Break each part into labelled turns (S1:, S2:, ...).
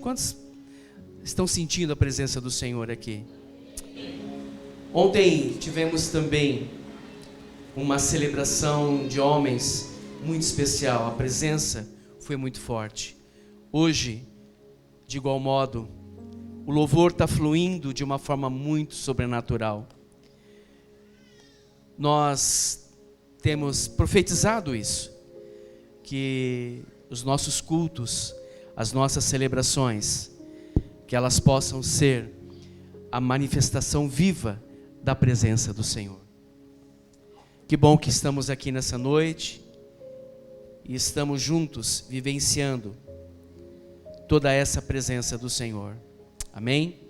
S1: Quantos estão sentindo a presença do Senhor aqui? Ontem tivemos também uma celebração de homens muito especial. A presença foi muito forte. Hoje, de igual modo, o louvor está fluindo de uma forma muito sobrenatural. Nós temos profetizado isso, que os nossos cultos, as nossas celebrações, que elas possam ser a manifestação viva da presença do Senhor. Que bom que estamos aqui nessa noite e estamos juntos vivenciando toda essa presença do Senhor. Amém?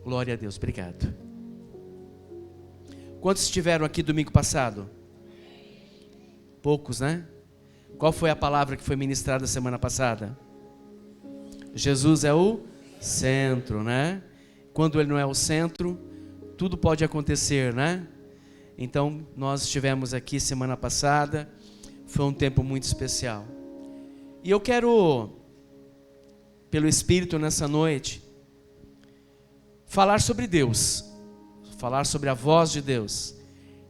S1: Glória a Deus, obrigado. Quantos estiveram aqui domingo passado? Poucos, né? Qual foi a palavra que foi ministrada semana passada? Jesus é o centro, né? Quando Ele não é o centro, tudo pode acontecer, né? Então, nós estivemos aqui semana passada, foi um tempo muito especial. E eu quero, pelo Espírito nessa noite, falar sobre Deus, falar sobre a voz de Deus,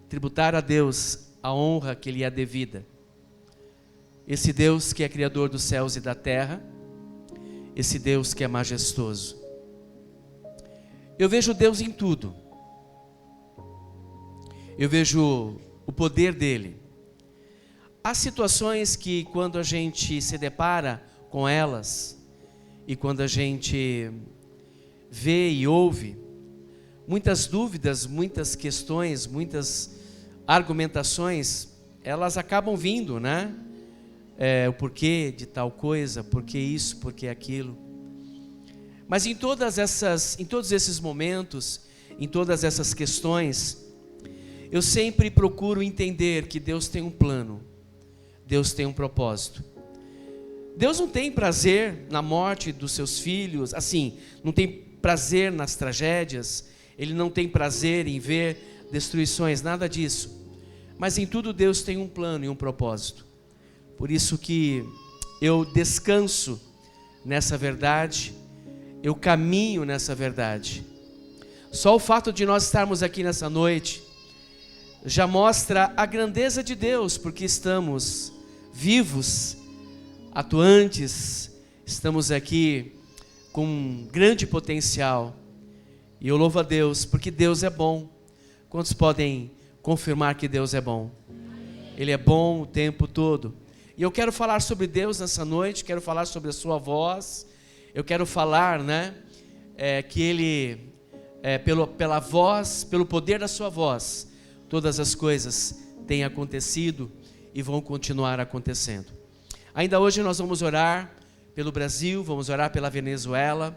S1: tributar a Deus a honra que lhe é devida. Esse Deus que é Criador dos céus e da terra, esse Deus que é majestoso. Eu vejo Deus em tudo. Eu vejo o poder dele. Há situações que quando a gente se depara com elas, e quando a gente vê e ouve, muitas dúvidas, muitas questões, muitas argumentações, elas acabam vindo, né? O porquê de tal coisa, porquê isso, porquê aquilo. Mas em todos esses momentos, em todas essas questões, eu sempre procuro entender que Deus tem um plano, Deus tem um propósito. Deus não tem prazer na morte dos seus filhos, assim, não tem prazer nas tragédias, Ele não tem prazer em ver destruições, nada disso. Mas em tudo Deus tem um plano e um propósito. Por isso que eu descanso nessa verdade, eu caminho nessa verdade. Só o fato de nós estarmos aqui nessa noite já mostra a grandeza de Deus, porque estamos vivos, atuantes, estamos aqui com um grande potencial. E eu louvo a Deus, porque Deus é bom. Quantos podem confirmar que Deus é bom? Ele é bom o tempo todo. E eu quero falar sobre Deus nessa noite, quero falar sobre a sua voz. Eu quero falar, que Ele, pela voz, pelo poder da sua voz, todas as coisas têm acontecido e vão continuar acontecendo. Ainda hoje nós vamos orar pelo Brasil, vamos orar pela Venezuela,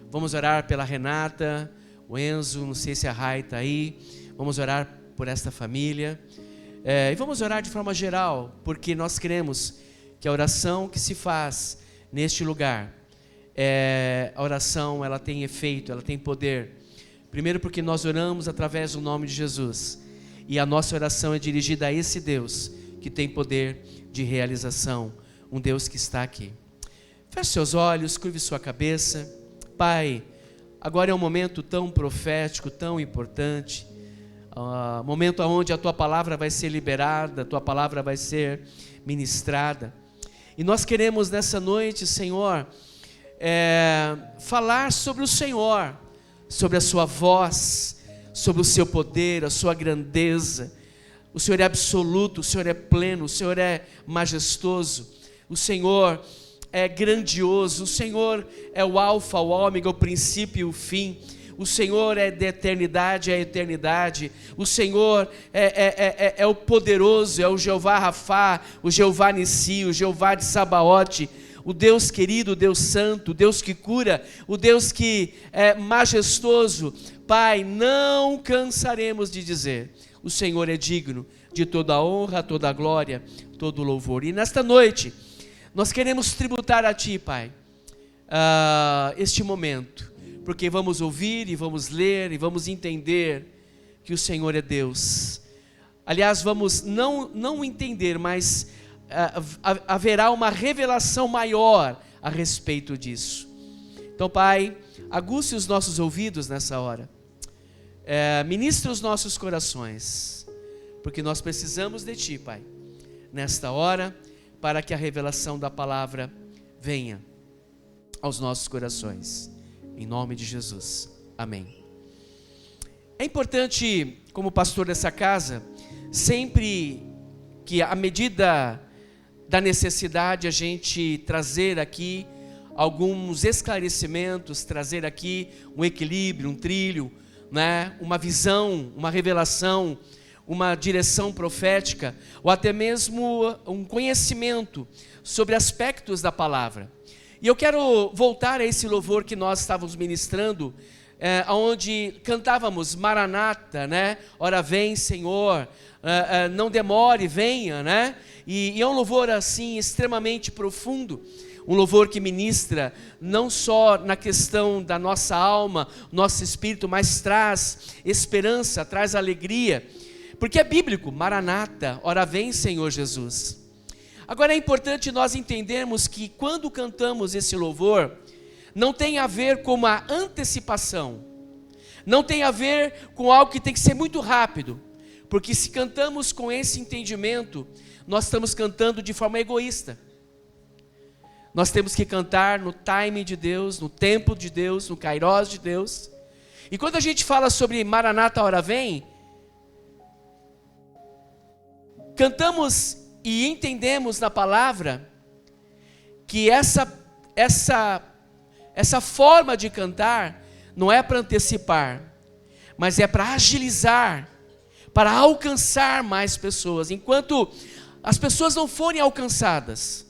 S1: vamos orar pela Renata, o Enzo, não sei se a Rai está aí, vamos orar por esta família. E vamos orar de forma geral, porque nós cremos que a oração que se faz neste lugar, a oração ela tem efeito, ela tem poder. Primeiro porque nós oramos através do nome de Jesus, e a nossa oração é dirigida a esse Deus que tem poder de realização, um Deus que está aqui. Feche seus olhos, curve sua cabeça. Pai, agora é um momento tão profético, tão importante, momento onde a Tua palavra vai ser liberada, a Tua palavra vai ser ministrada. E nós queremos nessa noite, Senhor, falar sobre o Senhor, sobre a Sua voz, sobre o Seu poder, a Sua grandeza. O Senhor é absoluto, o Senhor é pleno, o Senhor é majestoso, o Senhor é grandioso, o Senhor é o alfa, o ômega, o princípio e o fim. O Senhor é da eternidade à eternidade. O Senhor é o poderoso, é o Jeová Rafá, o Jeová Nissi, o Jeová de Sabaote, o Deus querido, o Deus santo, o Deus que cura, o Deus que é majestoso. Pai, não cansaremos de dizer, o Senhor é digno de toda a honra, toda a glória, todo o louvor. E nesta noite, nós queremos tributar a Ti, Pai, este momento, porque vamos ouvir e vamos ler e vamos entender que o Senhor é Deus. Aliás, vamos não entender, mas haverá uma revelação maior a respeito disso. Então, Pai, aguce os nossos ouvidos nessa hora. Ministra os nossos corações, porque nós precisamos de Ti, Pai, nesta hora, para que a revelação da palavra venha aos nossos corações. Em nome de Jesus. Amém. É importante, como pastor dessa casa, sempre que à medida da necessidade a gente trazer aqui alguns esclarecimentos, trazer aqui um equilíbrio, um trilho, né? Uma visão, uma revelação, uma direção profética, ou até mesmo um conhecimento sobre aspectos da palavra. E eu quero voltar a esse louvor que nós estávamos ministrando, onde cantávamos Maranata, né? Ora vem, Senhor, não demore, venha, né? E é um louvor assim extremamente profundo, um louvor que ministra não só na questão da nossa alma, nosso espírito, mas traz esperança, traz alegria, porque é bíblico. Maranata, ora vem, Senhor Jesus. Agora é importante nós entendermos que quando cantamos esse louvor, não tem a ver com uma antecipação, não tem a ver com algo que tem que ser muito rápido, porque se cantamos com esse entendimento, nós estamos cantando de forma egoísta. Nós temos que cantar no timing de Deus, no tempo de Deus, no kairós de Deus. E quando a gente fala sobre Maranata, ora vem, cantamos e entendemos na palavra que essa forma de cantar não é para antecipar, mas é para agilizar, para alcançar mais pessoas. Enquanto as pessoas não forem alcançadas,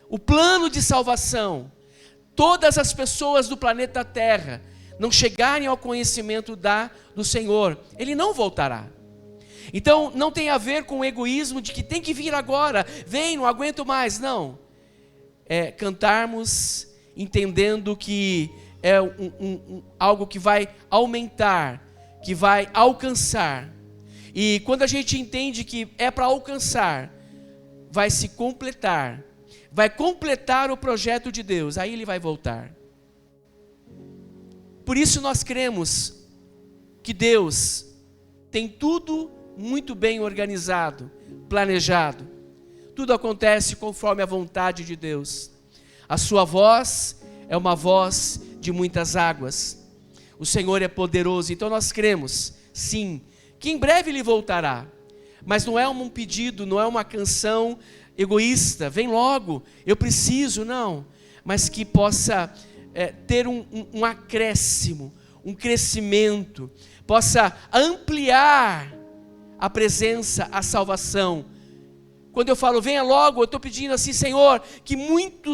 S1: o plano de salvação, todas as pessoas do planeta Terra não chegarem ao conhecimento do Senhor, Ele não voltará. Então não tem a ver com o egoísmo de que tem que vir agora, vem, não aguento mais, não. É cantarmos entendendo que é algo que vai aumentar, que vai alcançar. E quando a gente entende que é para alcançar, vai se completar, vai completar o projeto de Deus, aí Ele vai voltar. Por isso nós cremos que Deus tem tudo muito bem organizado, planejado. Tudo acontece conforme a vontade de Deus. A sua voz é uma voz de muitas águas. O Senhor é poderoso, então nós cremos, sim, que em breve Ele voltará. Mas não é um pedido, não é uma canção egoísta, vem logo, eu preciso, não. Mas que possa ter um acréscimo, um crescimento, possa ampliar a presença, a salvação. Quando eu falo venha logo, eu estou pedindo assim, Senhor, que muito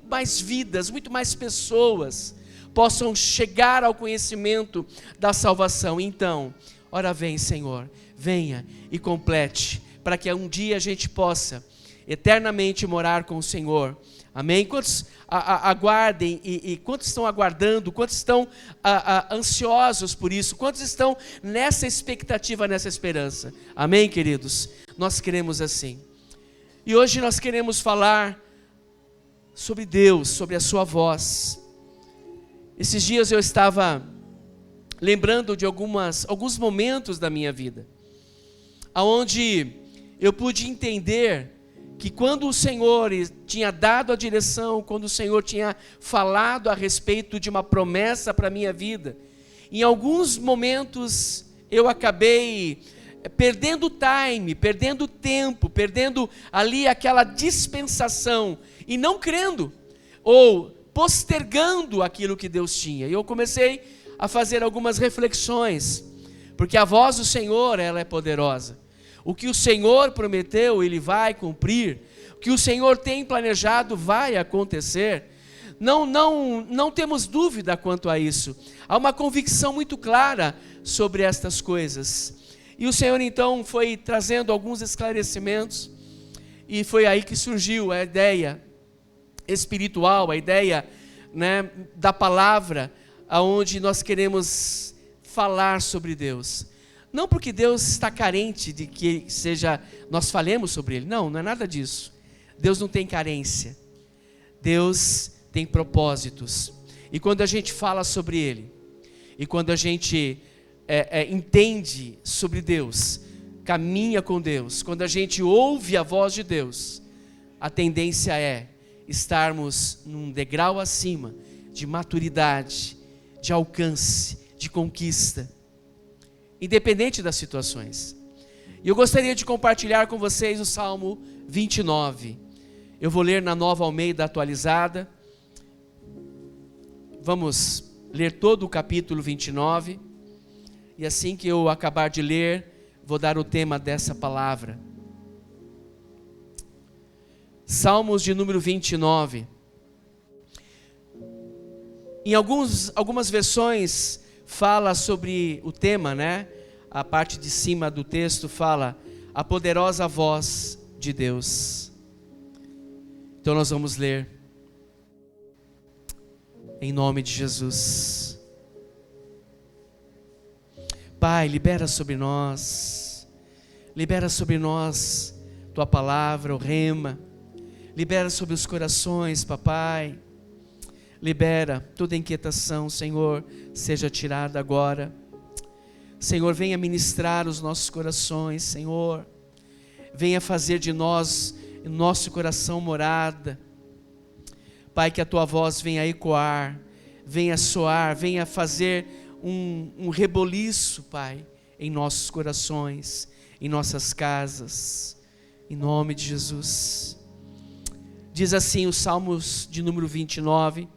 S1: mais vidas, muito mais pessoas possam chegar ao conhecimento da salvação. Então, ora vem, Senhor, venha e complete, para que um dia a gente possa eternamente morar com o Senhor. Amém? Quantos aguardem e quantos estão aguardando, quantos estão ansiosos por isso, quantos estão nessa expectativa, nessa esperança? Amém, queridos? Nós queremos assim. E hoje nós queremos falar sobre Deus, sobre a sua voz. Esses dias eu estava lembrando de alguns momentos da minha vida, onde eu pude entender que quando o Senhor tinha dado a direção, quando o Senhor tinha falado a respeito de uma promessa para a minha vida, em alguns momentos eu acabei perdendo time, perdendo tempo, perdendo ali aquela dispensação e não crendo, ou postergando aquilo que Deus tinha. E eu comecei a fazer algumas reflexões, porque a voz do Senhor, ela é poderosa. O que o Senhor prometeu, Ele vai cumprir. O que o Senhor tem planejado vai acontecer. Não temos dúvida quanto a isso. Há uma convicção muito clara sobre estas coisas. E o Senhor então foi trazendo alguns esclarecimentos. E foi aí que surgiu a ideia espiritual, a ideia, né, da palavra, aonde nós queremos falar sobre Deus. Não porque Deus está carente de que nós falemos sobre Ele. Não é nada disso. Deus não tem carência. Deus tem propósitos. E quando a gente fala sobre Ele, e quando a gente entende sobre Deus, caminha com Deus, quando a gente ouve a voz de Deus, a tendência é estarmos num degrau acima de maturidade, de alcance, de conquista, independente das situações. E eu gostaria de compartilhar com vocês o Salmo 29. Eu vou ler na Nova Almeida atualizada. Vamos ler todo o capítulo 29. E assim que eu acabar de ler, vou dar o tema dessa palavra. Salmos de número 29. Em algumas versões fala sobre o tema, né? A parte de cima do texto fala a poderosa voz de Deus. Então nós vamos ler em nome de Jesus. Pai, libera sobre nós tua palavra, o rema. Libera sobre os corações, papai. Libera toda inquietação, Senhor, seja tirada agora. Senhor, venha ministrar os nossos corações, Senhor. Venha fazer de nós, nosso coração, morada. Pai, que a tua voz venha ecoar, venha soar, venha fazer um reboliço, Pai, em nossos corações, em nossas casas, em nome de Jesus. Diz assim os Salmos de número 29,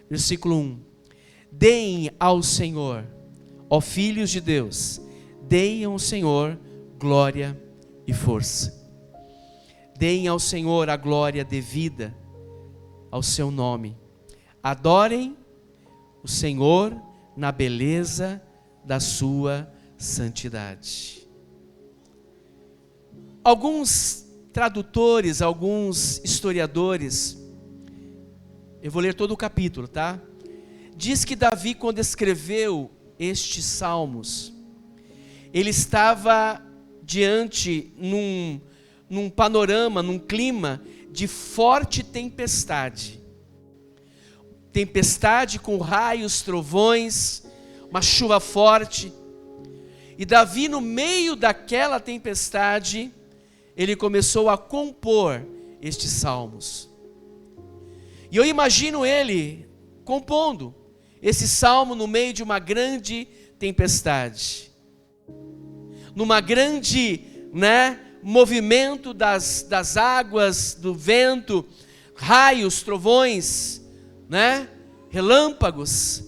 S1: versículo 1. Deem ao Senhor, ó filhos de Deus, deem ao Senhor glória e força. Deem ao Senhor a glória devida ao seu nome. Adorem o Senhor na beleza da sua santidade. Alguns tradutores, alguns historiadores, eu vou ler todo o capítulo, tá? Diz que Davi, quando escreveu estes salmos, ele estava diante num panorama, num clima de forte tempestade. Tempestade com raios, trovões, uma chuva forte. E Davi, no meio daquela tempestade, ele começou a compor estes salmos. E eu imagino ele compondo esse salmo no meio de uma grande tempestade. Numa grande, movimento das águas, do vento, raios, trovões, relâmpagos.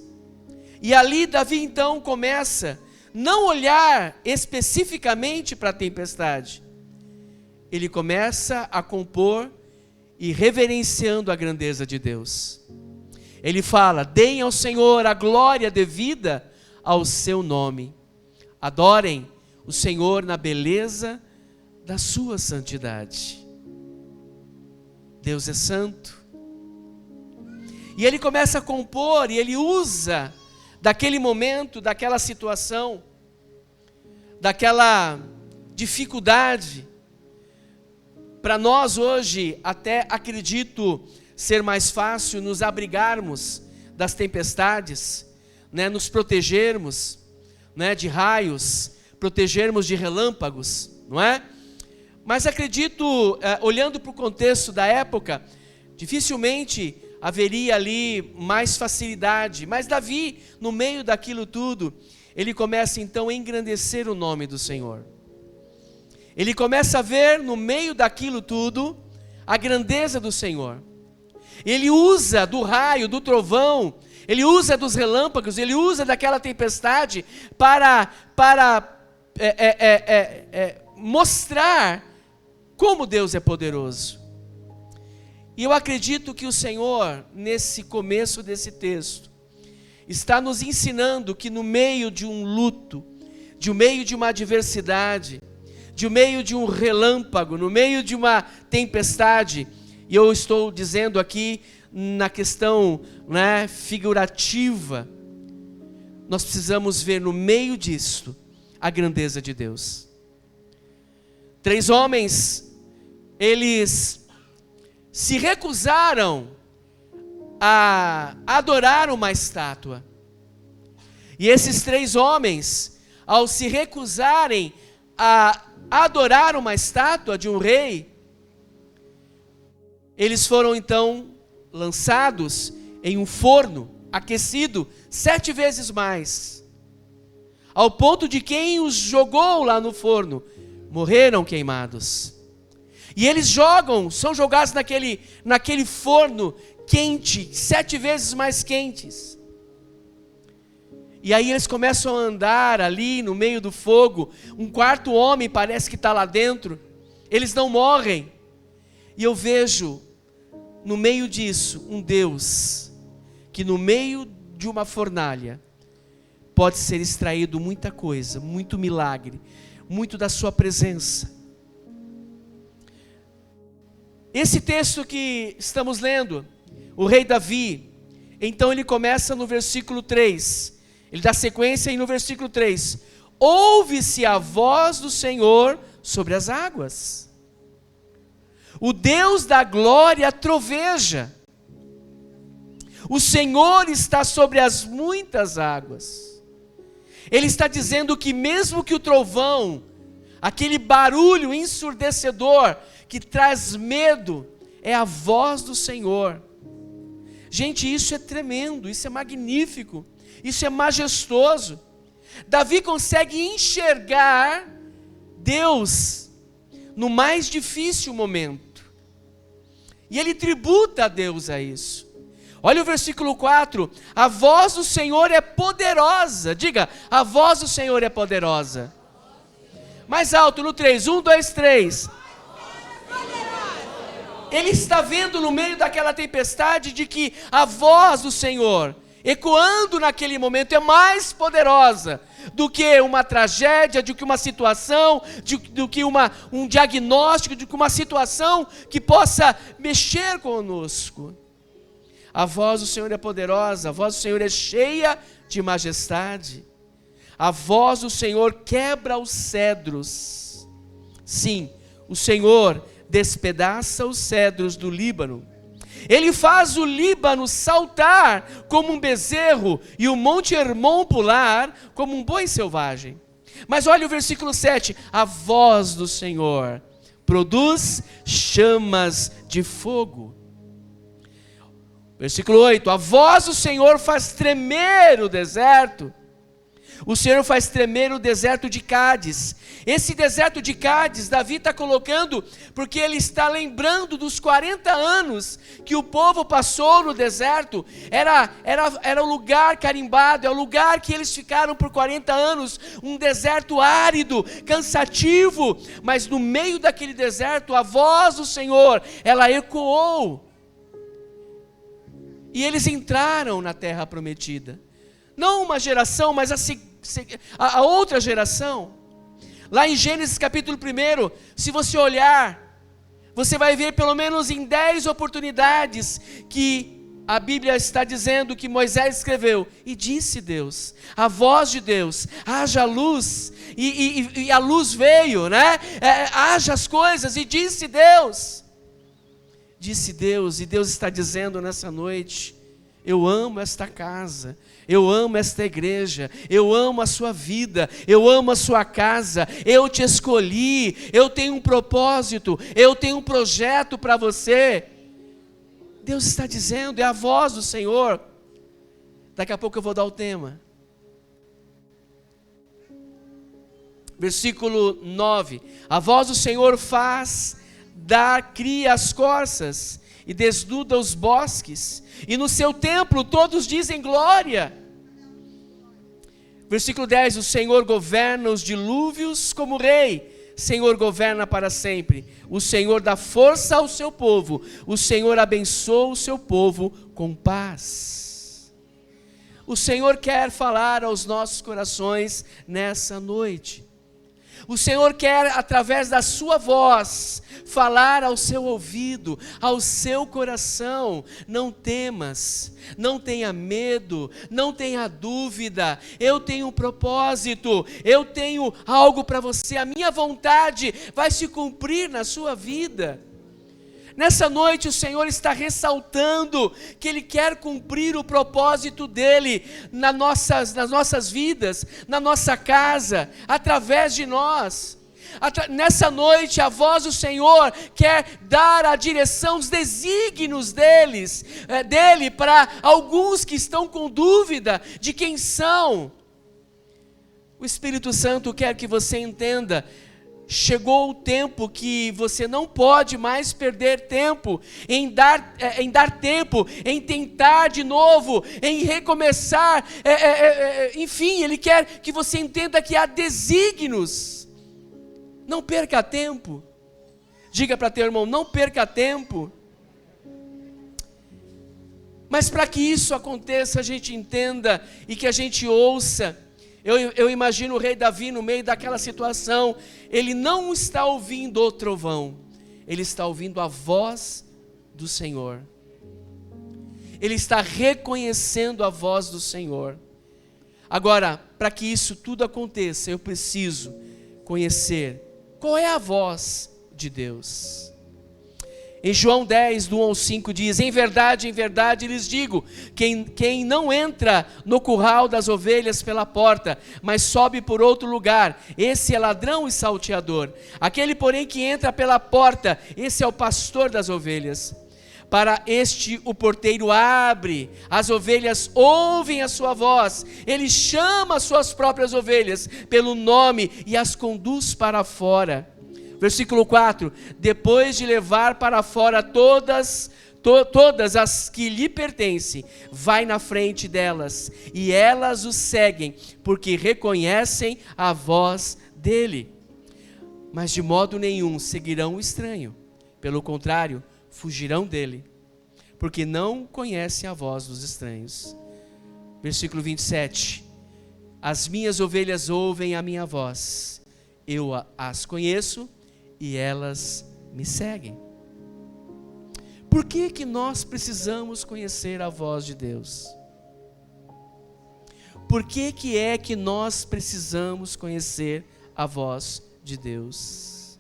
S1: E ali Davi então começa não olhar especificamente para a tempestade. Ele começa a compor e reverenciando a grandeza de Deus. Ele fala: deem ao Senhor a glória devida ao seu nome. Adorem o Senhor na beleza da sua santidade. Deus é santo. E ele começa a compor, e ele usa daquele momento, daquela situação, daquela dificuldade. Para nós hoje, até acredito ser mais fácil nos abrigarmos das tempestades, nos protegermos, de raios, protegermos de relâmpagos, não é? Mas acredito, olhando para o contexto da época, dificilmente haveria ali mais facilidade. Mas Davi, no meio daquilo tudo, ele começa então a engrandecer o nome do Senhor. Ele começa a ver no meio daquilo tudo a grandeza do Senhor. Ele usa do raio, do trovão, ele usa dos relâmpagos, ele usa daquela tempestade para mostrar como Deus é poderoso. E eu acredito que o Senhor, nesse começo desse texto, está nos ensinando que no meio de um luto, no meio de uma adversidade, no meio de um relâmpago, no meio de uma tempestade, e eu estou dizendo aqui na questão figurativa, nós precisamos ver no meio disto a grandeza de Deus. 3 homens, eles se recusaram a adorar uma estátua. E esses 3 homens, ao se recusarem a adorar uma estátua de um rei, eles foram então lançados em um forno aquecido 7 vezes mais, ao ponto de quem os jogou lá no forno morreram queimados. E eles são jogados naquele forno quente, 7 vezes mais quentes. E aí eles começam a andar ali no meio do fogo. Um 4º homem parece que está lá dentro. Eles não morrem. E eu vejo no meio disso um Deus que no meio de uma fornalha pode ser extraído muita coisa, muito milagre, muito da sua presença. Esse texto que estamos lendo, o rei Davi, então ele começa no versículo 3, ele dá sequência e no versículo 3, ouve-se a voz do Senhor sobre as águas, o Deus da glória troveja, o Senhor está sobre as muitas águas. Ele está dizendo que mesmo que o trovão, aquele barulho ensurdecedor que traz medo, é a voz do Senhor. Gente, isso é tremendo, isso é magnífico, isso é majestoso. Davi consegue enxergar Deus no mais difícil momento, e ele tributa a Deus a isso. Olha o versículo 4, a voz do Senhor é poderosa, diga, a voz do Senhor é poderosa. Mais alto no 3, 1, 2, 3. Ele está vendo no meio daquela tempestade de que a voz do Senhor, ecoando naquele momento, é mais poderosa do que uma tragédia, do que uma situação, do que um diagnóstico, do que uma situação que possa mexer conosco. A voz do Senhor é poderosa, a voz do Senhor é cheia de majestade. A voz do Senhor quebra os cedros. Sim, o Senhor despedaça os cedros do Líbano. Ele faz o Líbano saltar como um bezerro e o Monte Hermon pular como um boi selvagem. Mas olha o versículo 7, a voz do Senhor produz chamas de fogo. Versículo 8, a voz do Senhor faz tremer o deserto. O Senhor faz tremer o deserto de Cádiz. Esse deserto de Cádiz, Davi está colocando, porque ele está lembrando dos 40 anos que o povo passou no deserto. Era o lugar carimbado, é o lugar que eles ficaram por 40 anos, um deserto árido, cansativo, mas no meio daquele deserto, a voz do Senhor, ela ecoou. E eles entraram na terra prometida. Não uma geração, mas a outra geração. Lá em Gênesis capítulo 1, se você olhar, você vai ver pelo menos em 10 oportunidades que a Bíblia está dizendo que Moisés escreveu. E disse Deus, a voz de Deus, haja luz, e a luz veio, né? Haja as coisas, e disse Deus. Disse Deus, e Deus está dizendo nessa noite, eu amo esta casa, eu amo esta igreja, eu amo a sua vida, eu amo a sua casa, eu te escolhi, eu tenho um propósito, eu tenho um projeto para você. Deus está dizendo, é a voz do Senhor. Daqui a pouco eu vou dar o tema. Versículo 9, a voz do Senhor cria as corças e desnuda os bosques, e no seu templo todos dizem glória. Versículo 10, o Senhor governa os dilúvios como rei, Senhor governa para sempre, o Senhor dá força ao seu povo, o Senhor abençoa o seu povo com paz. O Senhor quer falar aos nossos corações nessa noite. O Senhor quer, através da sua voz, falar ao seu ouvido, ao seu coração. Não temas, não tenha medo, não tenha dúvida. Eu tenho um propósito, eu tenho algo para você. A minha vontade vai se cumprir na sua vida. Nessa noite o Senhor está ressaltando que Ele quer cumprir o propósito dEle nas nossas vidas, na nossa casa, através de nós. Nessa noite a voz do Senhor quer dar a direção, os desígnios dEle para alguns que estão com dúvida de quem são. O Espírito Santo quer que você entenda. Chegou o tempo que você não pode mais perder tempo em dar tempo, em tentar de novo, em recomeçar. Enfim, Ele quer que você entenda que há desígnios. Não perca tempo. Diga para teu irmão, não perca tempo. Mas para que isso aconteça, a gente entenda e que a gente ouça. Eu imagino o rei Davi no meio daquela situação. Ele não está ouvindo o trovão, ele está ouvindo a voz do Senhor. Ele está reconhecendo a voz do Senhor. Agora, para que isso tudo aconteça, eu preciso conhecer qual é a voz de Deus. Em João 10, do 1 ao 5 diz: em verdade lhes digo, quem não entra no curral das ovelhas pela porta, mas sobe por outro lugar, esse é ladrão e salteador. Aquele, porém, que entra pela porta, esse é o pastor das ovelhas. Para este o porteiro abre, as ovelhas ouvem a sua voz, ele chama as suas próprias ovelhas pelo nome e as conduz para fora. Versículo 4, depois de levar para fora todas as que lhe pertencem, vai na frente delas, e elas o seguem, porque reconhecem a voz dele. Mas de modo nenhum seguirão o estranho, pelo contrário, fugirão dele, porque não conhecem a voz dos estranhos. Versículo 27, as minhas ovelhas ouvem a minha voz, eu as conheço, e elas me seguem. Por que nós precisamos conhecer a voz de Deus? Por que é que nós precisamos conhecer a voz de Deus?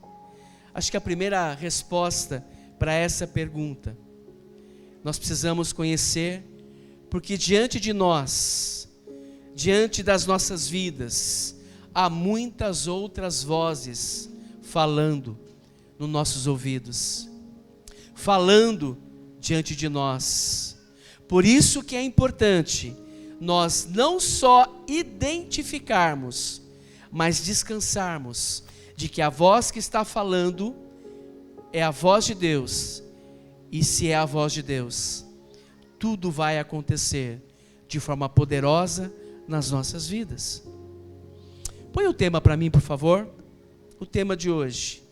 S1: Acho que a primeira resposta para essa pergunta, nós precisamos conhecer, porque diante de nós, diante das nossas vidas, há muitas outras vozes falando nos nossos ouvidos, falando diante de nós. Por isso que é importante nós não só identificarmos, mas descansarmos de que a voz que está falando é a voz de Deus. E se é a voz de Deus, tudo vai acontecer de forma poderosa nas nossas vidas. Põe o tema para mim, por favor. O tema de hoje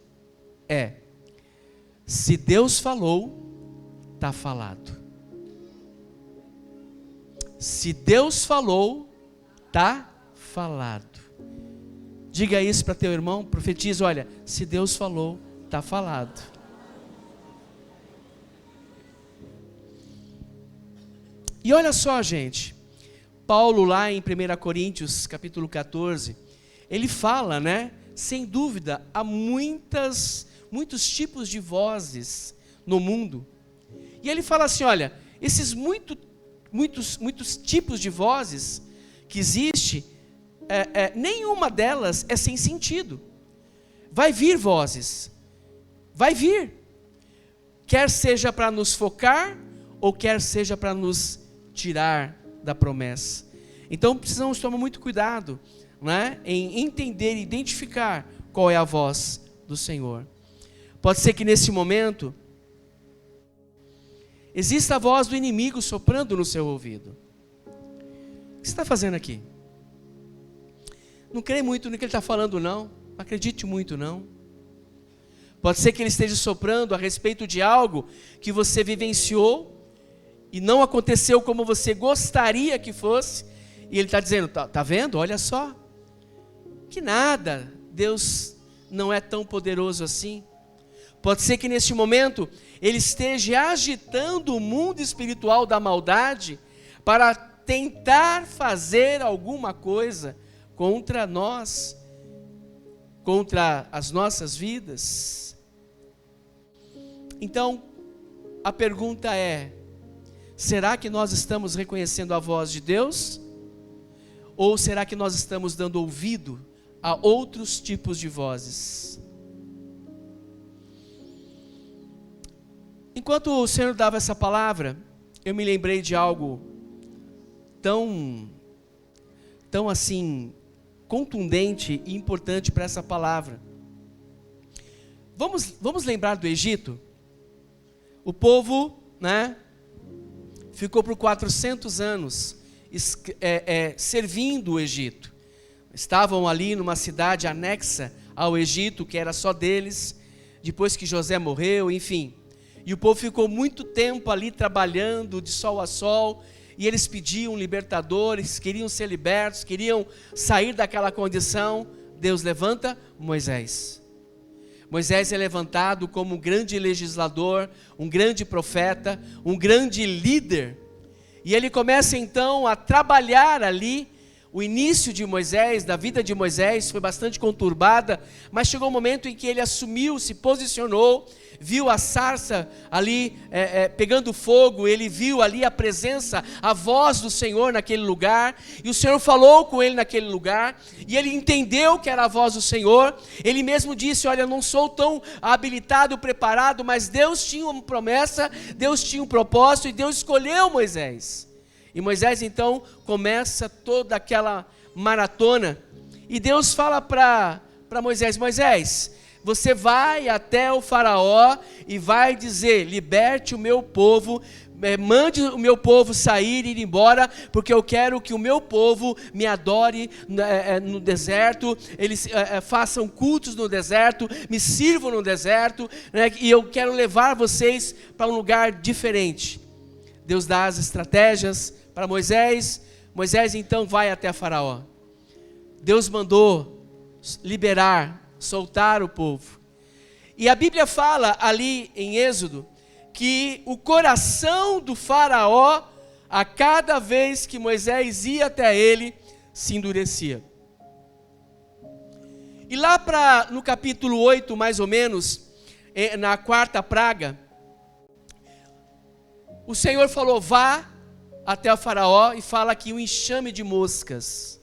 S1: é: se Deus falou, está falado. Se Deus falou, está falado. Diga isso para teu irmão, profetiza, olha, se Deus falou, está falado. E olha só, gente, Paulo lá em 1 Coríntios, capítulo 14, ele fala, né? Sem dúvida, há muitos tipos de vozes no mundo. E ele fala assim, olha, esses muitos tipos de vozes que existem, nenhuma delas é sem sentido. Vai vir vozes, vai vir. Quer seja para nos focar, ou quer seja para nos tirar da promessa. Então precisamos tomar muito cuidado, né, em entender e identificar qual é a voz do Senhor. Pode ser que nesse momento exista a voz do inimigo soprando no seu ouvido. O que você está fazendo aqui? Não creia muito no que ele está falando, não. Acredite muito, não. Pode ser que ele esteja soprando a respeito de algo que você vivenciou e não aconteceu como você gostaria que fosse, e ele está dizendo, tá vendo? Olha só, que nada, Deus não é tão poderoso assim. Pode ser que neste momento ele esteja agitando o mundo espiritual da maldade para tentar fazer alguma coisa contra nós, contra as nossas vidas. Então, a pergunta é: será que nós estamos reconhecendo a voz de Deus? Ou será que nós estamos dando ouvido a outros tipos de vozes? Enquanto o Senhor dava essa palavra, eu me lembrei de algo tão assim, contundente e importante para essa palavra. Vamos lembrar do Egito? O povo, né, ficou por 400 anos servindo o Egito. Estavam ali numa cidade anexa ao Egito, que era só deles, depois que José morreu, enfim. E o povo ficou muito tempo ali trabalhando de sol a sol, e eles pediam libertadores, queriam ser libertos, queriam sair daquela condição. Deus levanta Moisés. Moisés é levantado como um grande legislador, um grande profeta, um grande líder. E ele começa então a trabalhar ali. O início de Moisés, da vida de Moisés, foi bastante conturbada, mas chegou um momento em que ele assumiu, se posicionou, viu a sarça ali pegando fogo, ele viu ali a presença, a voz do Senhor naquele lugar, e o Senhor falou com ele naquele lugar, e ele entendeu que era a voz do Senhor. Ele mesmo disse: olha, eu não sou tão habilitado, preparado, mas Deus tinha uma promessa, Deus tinha um propósito, e Deus escolheu Moisés. E Moisés então começa toda aquela maratona, e Deus fala para Moisés: Moisés, você vai até o faraó e vai dizer: liberte o meu povo, mande o meu povo sair e ir embora, porque eu quero que o meu povo me adore no deserto, eles façam cultos no deserto, me sirvam no deserto, né, e eu quero levar vocês para um lugar diferente. Deus dá as estratégias para Moisés. Moisés então vai até Faraó. Deus mandou liberar, soltar o povo. E a Bíblia fala ali em Êxodo que o coração do Faraó, a cada vez que Moisés ia até ele, se endurecia. E lá no capítulo 8, mais ou menos, na quarta praga, o Senhor falou: vá até o Faraó e fala que um enxame de moscas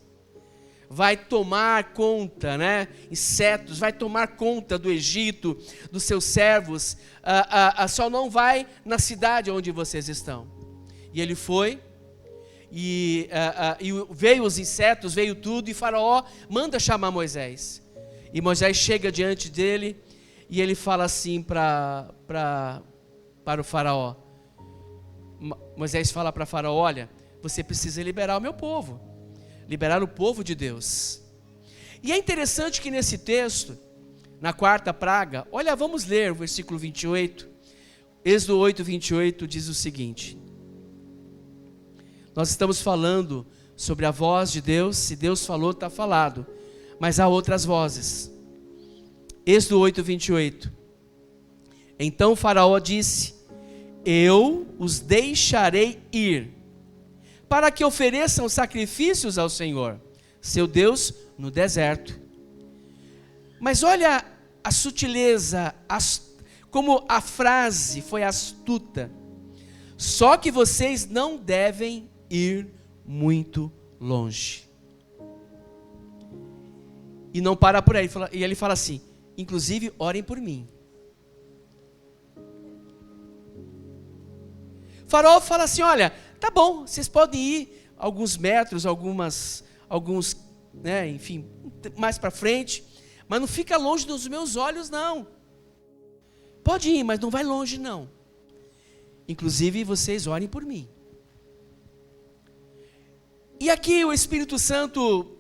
S1: vai tomar conta, né? Insetos, vai tomar conta do Egito, dos seus servos, só não vai na cidade onde vocês estão. E ele foi, e veio os insetos, veio tudo, e Faraó manda chamar Moisés. E Moisés chega diante dele, e ele fala assim para o Faraó. Moisés fala para Faraó: olha, você precisa liberar o meu povo, liberar o povo de Deus. E é interessante que nesse texto, na quarta praga, olha, vamos ler o versículo 28, Êxodo 8, 28 diz o seguinte: nós estamos falando sobre a voz de Deus. Se Deus falou, está falado, mas há outras vozes. Êxodo 8, 28. Então Faraó disse: eu os deixarei ir, para que ofereçam sacrifícios ao Senhor, seu Deus, no deserto. Mas olha a sutileza, como a frase foi astuta. Só que vocês não devem ir muito longe. E não para por aí, e ele fala assim: inclusive orem por mim. Faraó fala assim: olha, tá bom, vocês podem ir alguns metros, alguns, né, enfim, mais para frente, mas não fica longe dos meus olhos, não. Pode ir, mas não vai longe, não. Inclusive, vocês orem por mim. E aqui o Espírito Santo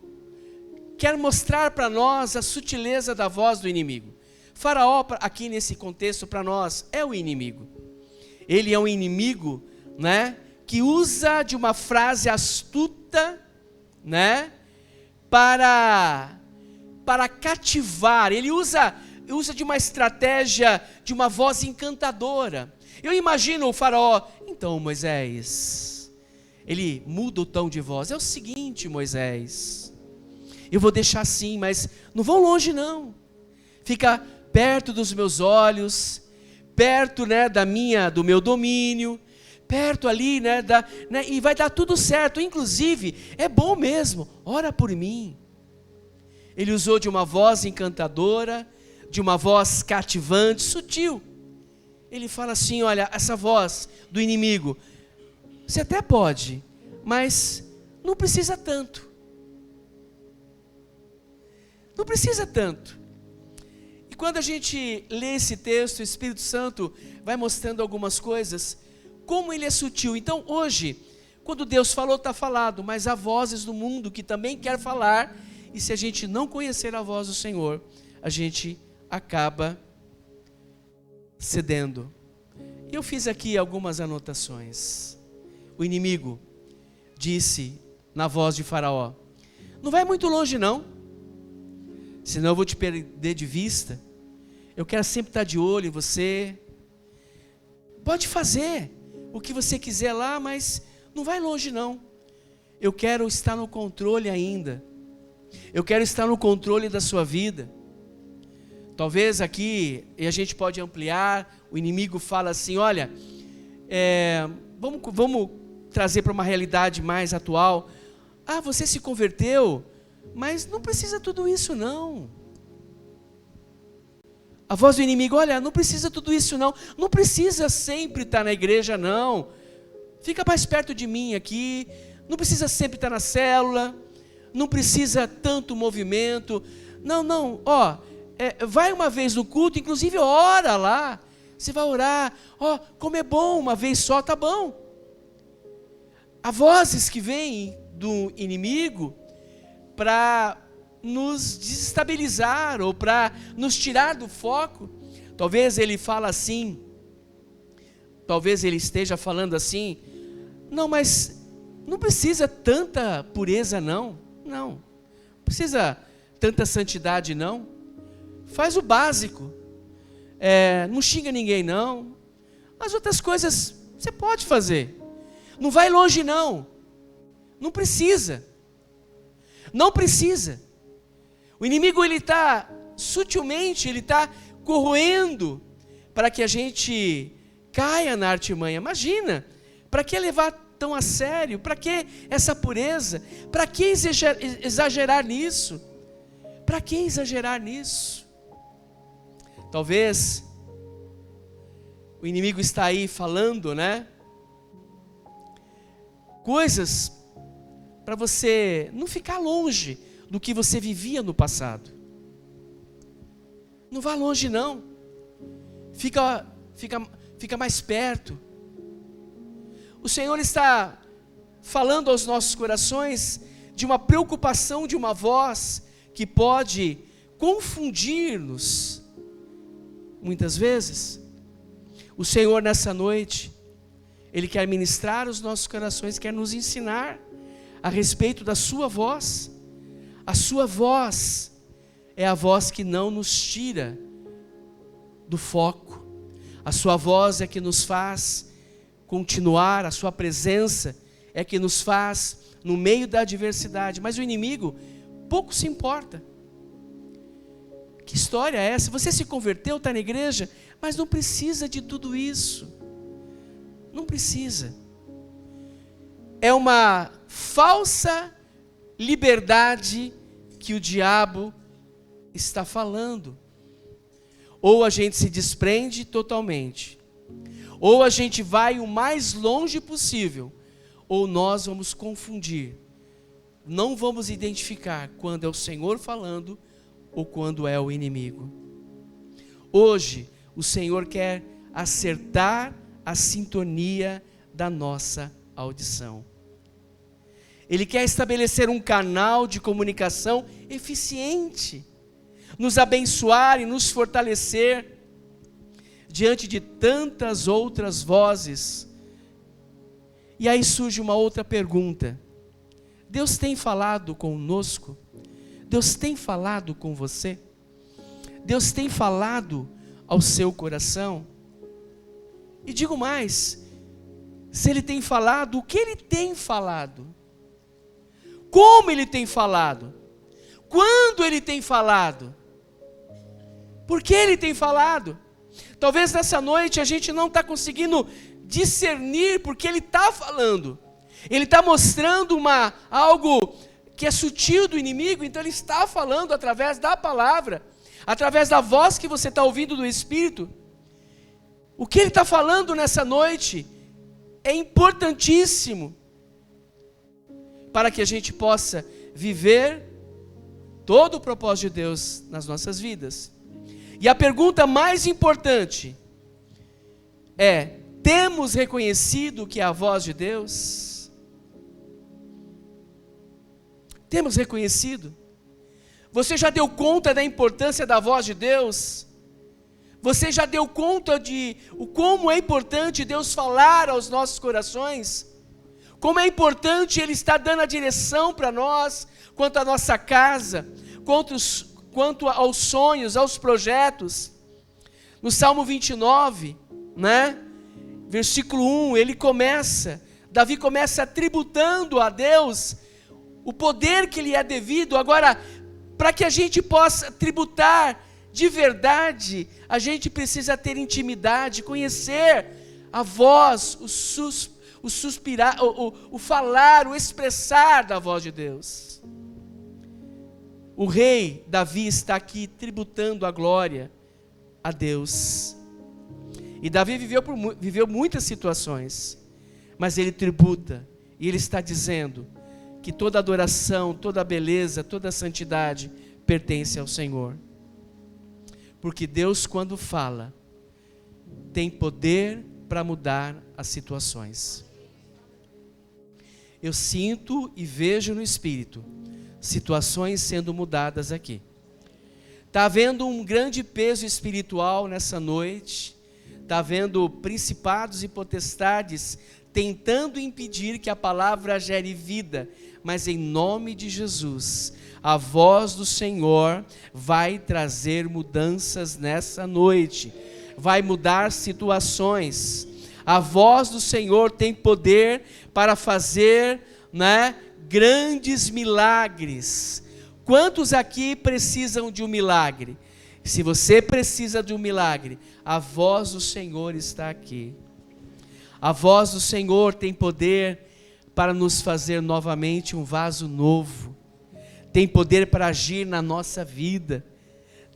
S1: quer mostrar para nós a sutileza da voz do inimigo. Faraó, aqui nesse contexto, para nós, é o inimigo. Ele é um inimigo, né, que usa de uma frase astuta, né, para cativar. Ele usa de uma estratégia, de uma voz encantadora. Eu imagino o Faraó: então, Moisés, ele muda o tom de voz. É o seguinte, Moisés, eu vou deixar assim, mas não vão longe não. Fica perto dos meus olhos, perto, né, do meu domínio, perto ali, né, e vai dar tudo certo. Inclusive, é bom mesmo, ora por mim. Ele usou de uma voz encantadora, de uma voz cativante, sutil. Ele fala assim: olha, essa voz do inimigo, você até pode, mas não precisa tanto. Não precisa tanto. E quando a gente lê esse texto, o Espírito Santo vai mostrando algumas coisas, como ele é sutil. Então hoje, quando Deus falou, está falado, mas há vozes no mundo que também quer falar, e se a gente não conhecer a voz do Senhor, a gente acaba cedendo. E eu fiz aqui algumas anotações. O inimigo disse na voz de Faraó: não vai muito longe não, senão eu vou te perder de vista. Eu quero sempre estar de olho em você. Pode fazer o que você quiser lá, mas não vai longe não. Eu quero estar no controle ainda. Eu quero estar no controle da sua vida. Talvez aqui, e a gente pode ampliar, o inimigo fala assim: olha, vamos trazer para uma realidade mais atual. Ah, você se converteu, mas não precisa tudo isso não. A voz do inimigo: olha, não precisa tudo isso não. Não precisa sempre estar na igreja não. Fica mais perto de mim aqui. Não precisa sempre estar na célula. Não precisa tanto movimento. Não, vai uma vez no culto, inclusive ora lá. Você vai orar. Como é bom uma vez só, tá bom. Há vozes que vêm do inimigo para nos desestabilizar ou para nos tirar do foco. Talvez ele fala assim, talvez ele esteja falando assim: não, mas não precisa tanta pureza não precisa tanta santidade não, faz o básico, não xinga ninguém não, as outras coisas você pode fazer, não vai longe não precisa. O inimigo, ele está sutilmente, ele está corroendo para que a gente caia na artimanha. Imagina, para que levar tão a sério? Para que essa pureza? Para que exagerar nisso? Para que exagerar nisso? Talvez o inimigo está aí falando, né? Coisas para você não ficar longe do que você vivia no passado. Não vá longe não. Fica mais perto. O Senhor está falando aos nossos corações de uma preocupação, de uma voz que pode confundir-nos. Muitas vezes, o Senhor nessa noite, Ele quer ministrar os nossos corações, quer nos ensinar a respeito da sua voz. A sua voz é a voz que não nos tira do foco. A sua voz é que nos faz continuar, a sua presença é que nos faz no meio da adversidade. Mas o inimigo pouco se importa. Que história é essa? Você se converteu, está na igreja, mas não precisa de tudo isso. Não precisa. É uma falsa liberdade que o diabo está falando. Ou a gente se desprende totalmente, ou a gente vai o mais longe possível, ou nós vamos confundir. Não vamos identificar quando é o Senhor falando ou quando é o inimigo. Hoje, o Senhor quer acertar a sintonia da nossa audição. Ele quer estabelecer um canal de comunicação eficiente, nos abençoar e nos fortalecer diante de tantas outras vozes. E aí surge uma outra pergunta: Deus tem falado conosco? Deus tem falado com você? Deus tem falado ao seu coração? E digo mais, se Ele tem falado, o que Ele tem falado? Como Ele tem falado? Quando Ele tem falado? Por que Ele tem falado? Talvez nessa noite a gente não está conseguindo discernir porque Ele está falando. Ele está mostrando algo que é sutil do inimigo, então Ele está falando através da palavra, através da voz que você está ouvindo do Espírito. O que Ele está falando nessa noite é importantíssimo para que a gente possa viver todo o propósito de Deus nas nossas vidas. E a pergunta mais importante é: temos reconhecido que é a voz de Deus? Temos reconhecido? Você já deu conta da importância da voz de Deus? Você já deu conta de como é importante Deus falar aos nossos corações? Como é importante Ele estar dando a direção para nós, quanto à nossa casa, quanto aos sonhos, aos projetos. No Salmo 29, versículo 1, Davi começa tributando a Deus o poder que lhe é devido. Agora, para que a gente possa tributar de verdade, a gente precisa ter intimidade, conhecer a voz, o suspirar, o falar, o expressar da voz de Deus. O rei Davi está aqui tributando a glória a Deus. E Davi viveu muitas situações, mas ele tributa, e ele está dizendo que toda adoração, toda beleza, toda santidade pertence ao Senhor. Porque Deus, quando fala, tem poder para mudar as situações. Eu sinto e vejo no Espírito situações sendo mudadas aqui. Está havendo um grande peso espiritual nessa noite. Está havendo principados e potestades tentando impedir que a palavra gere vida. Mas em nome de Jesus, a voz do Senhor vai trazer mudanças nessa noite. Vai mudar situações. A voz do Senhor tem poder para fazer, grandes milagres. Quantos aqui precisam de um milagre? Se você precisa de um milagre, a voz do Senhor está aqui. A voz do Senhor tem poder para nos fazer novamente um vaso novo. Tem poder para agir na nossa vida.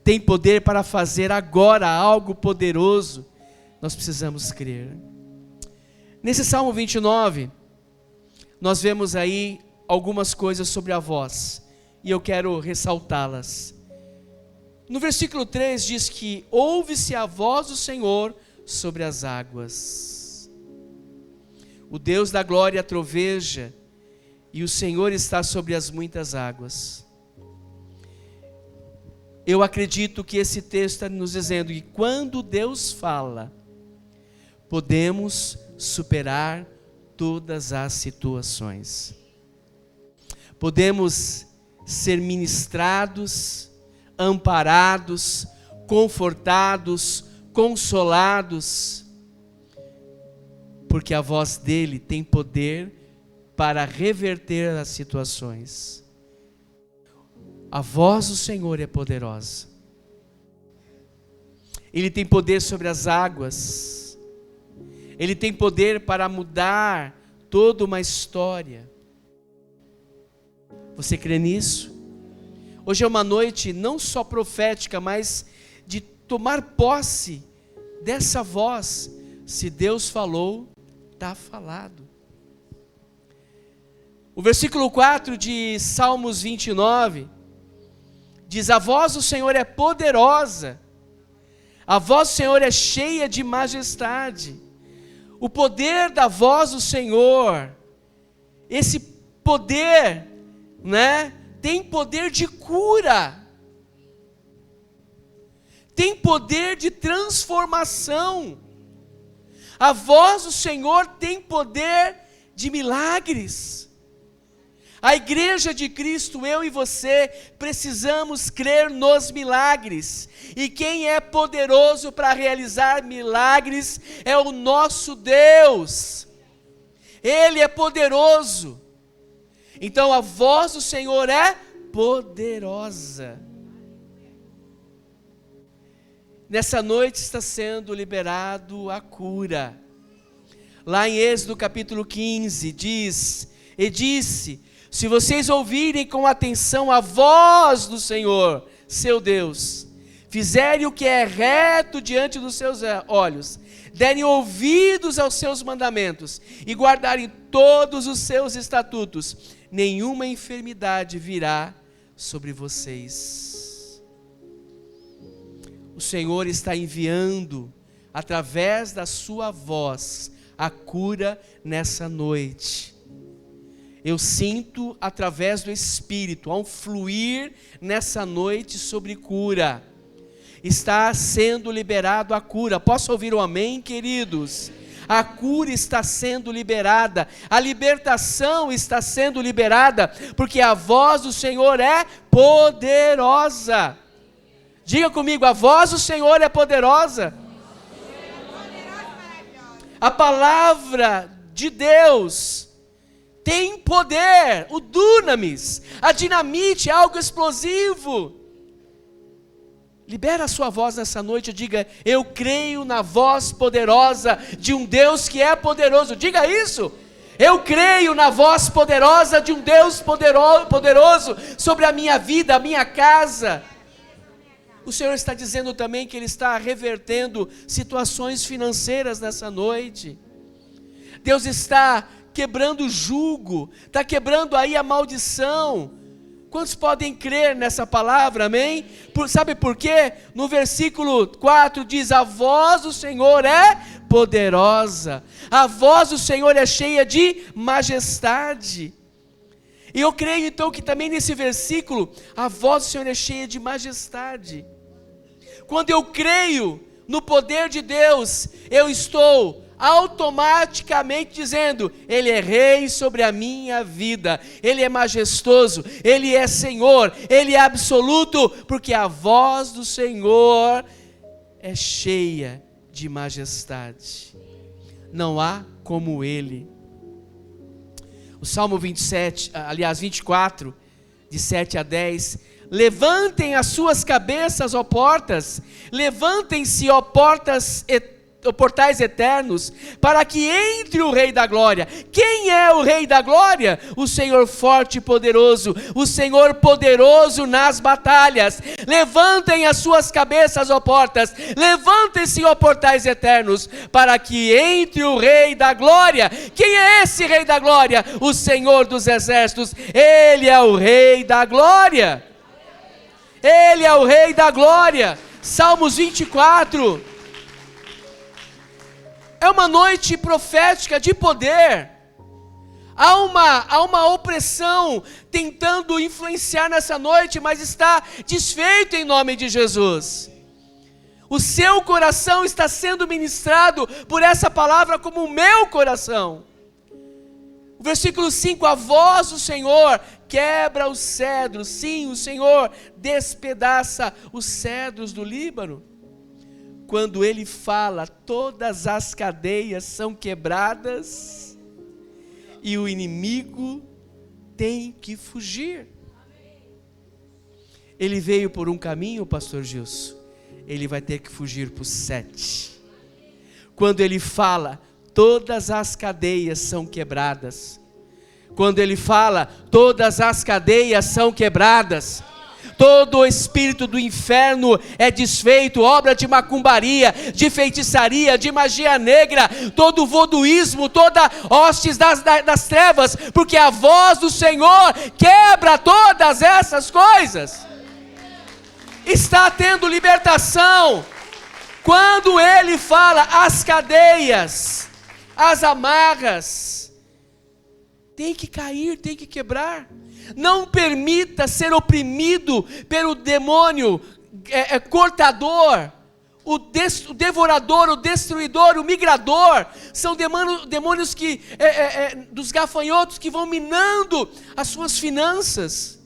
S1: Tem poder para fazer agora algo poderoso. Nós precisamos crer. Nesse Salmo 29, nós vemos aí algumas coisas sobre a voz, e eu quero ressaltá-las. No versículo 3 diz que ouve-se a voz do Senhor sobre as águas. O Deus da glória troveja, e o Senhor está sobre as muitas águas. Eu acredito que esse texto está nos dizendo que quando Deus fala, podemos superar todas as situações. Podemos ser ministrados, amparados, confortados, consolados, porque a voz dele tem poder para reverter as situações. A voz do Senhor é poderosa. Ele tem poder sobre as águas. Ele tem poder para mudar toda uma história. Você crê nisso? Hoje é uma noite não só profética, mas de tomar posse dessa voz. Se Deus falou, está falado. O versículo 4 de Salmos 29 diz: a voz do Senhor é poderosa, a voz do Senhor é cheia de majestade. O poder da voz do Senhor, esse poder, tem poder de cura, tem poder de transformação. A voz do Senhor tem poder de milagres. A igreja de Cristo, eu e você, precisamos crer nos milagres. E quem é poderoso para realizar milagres é o nosso Deus. Ele é poderoso. Então a voz do Senhor é poderosa. Nessa noite está sendo liberado a cura. Lá em Êxodo capítulo 15 diz: e disse, se vocês ouvirem com atenção a voz do Senhor, seu Deus, fizerem o que é reto diante dos seus olhos, derem ouvidos aos seus mandamentos e guardarem todos os seus estatutos, nenhuma enfermidade virá sobre vocês. O Senhor está enviando, através da sua voz, a cura nessa noite. Eu sinto, através do Espírito, há um fluir nessa noite sobre cura. Está sendo liberado a cura. Posso ouvir um amém, queridos? A cura está sendo liberada, a libertação está sendo liberada, porque a voz do Senhor é poderosa. Diga comigo, a voz do Senhor é poderosa. A palavra de Deus tem poder, o dunamis, a dinamite é algo explosivo. Libera a sua voz nessa noite e diga: eu creio na voz poderosa de um Deus que é poderoso. Diga isso. Eu creio na voz poderosa de um Deus poderoso sobre a minha vida, a minha casa. O Senhor está dizendo também que Ele está revertendo situações financeiras nessa noite. Deus está quebrando o jugo, está quebrando aí a maldição. Quantos podem crer nessa palavra, amém? Sabe por quê? No versículo 4 diz: a voz do Senhor é poderosa, a voz do Senhor é cheia de majestade. E eu creio então que também nesse versículo, a voz do Senhor é cheia de majestade. Quando eu creio no poder de Deus, eu estou automaticamente dizendo: Ele é rei sobre a minha vida, Ele é majestoso, Ele é Senhor, Ele é absoluto, porque a voz do Senhor é cheia de majestade. Não há como Ele. O Salmo 24, de 7 a 10, levantem as suas cabeças, ó portas, levantem-se, ó portas portais eternos, para que entre o Rei da Glória. Quem é o Rei da Glória? O Senhor forte e poderoso, o Senhor poderoso nas batalhas. Levantem as suas cabeças, ó portas, levantem-se, ó portais eternos, para que entre o Rei da Glória. Quem é esse Rei da Glória? O Senhor dos Exércitos. Ele é o Rei da Glória. Ele é o Rei da Glória. Salmos 24. É uma noite profética de poder. Há uma opressão tentando influenciar nessa noite, mas está desfeito em nome de Jesus. O seu coração está sendo ministrado por essa palavra como o meu coração. O versículo 5, a voz do Senhor quebra os cedros. Sim, o Senhor despedaça os cedros do Líbano. Quando Ele fala, todas as cadeias são quebradas e o inimigo tem que fugir. Ele veio por um caminho, pastor Gilson, ele vai ter que fugir por 7. Quando Ele fala, todas as cadeias são quebradas. Quando Ele fala, todas as cadeias são quebradas. Todo o espírito do inferno é desfeito, obra de macumbaria, de feitiçaria, de magia negra, todo voduísmo, toda hostes das trevas, porque a voz do Senhor quebra todas essas coisas. Está tendo libertação. Quando Ele fala, as cadeias, as amarras, tem que cair, tem que quebrar. Não permita ser oprimido pelo demônio cortador, o devorador, o destruidor, o migrador. São demônios dos gafanhotos que vão minando as suas finanças.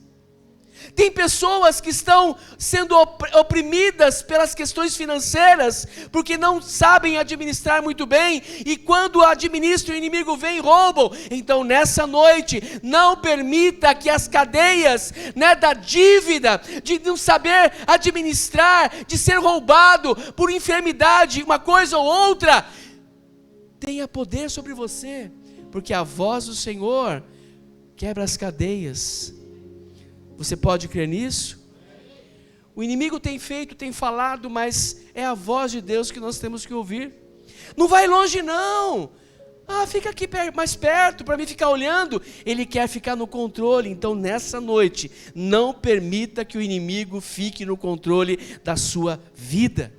S1: Tem pessoas que estão sendo oprimidas pelas questões financeiras, porque não sabem administrar muito bem, e quando administram, o inimigo vem e roubam. Então nessa noite, não permita que as cadeias, da dívida, de não saber administrar, de ser roubado por enfermidade, uma coisa ou outra, tenha poder sobre você, porque a voz do Senhor quebra as cadeias. Você pode crer nisso? O inimigo tem feito, tem falado, mas é a voz de Deus que nós temos que ouvir. Não vai longe não. Fica aqui mais perto para mim ficar olhando. Ele quer ficar no controle. Então nessa noite, não permita que o inimigo fique no controle da sua vida.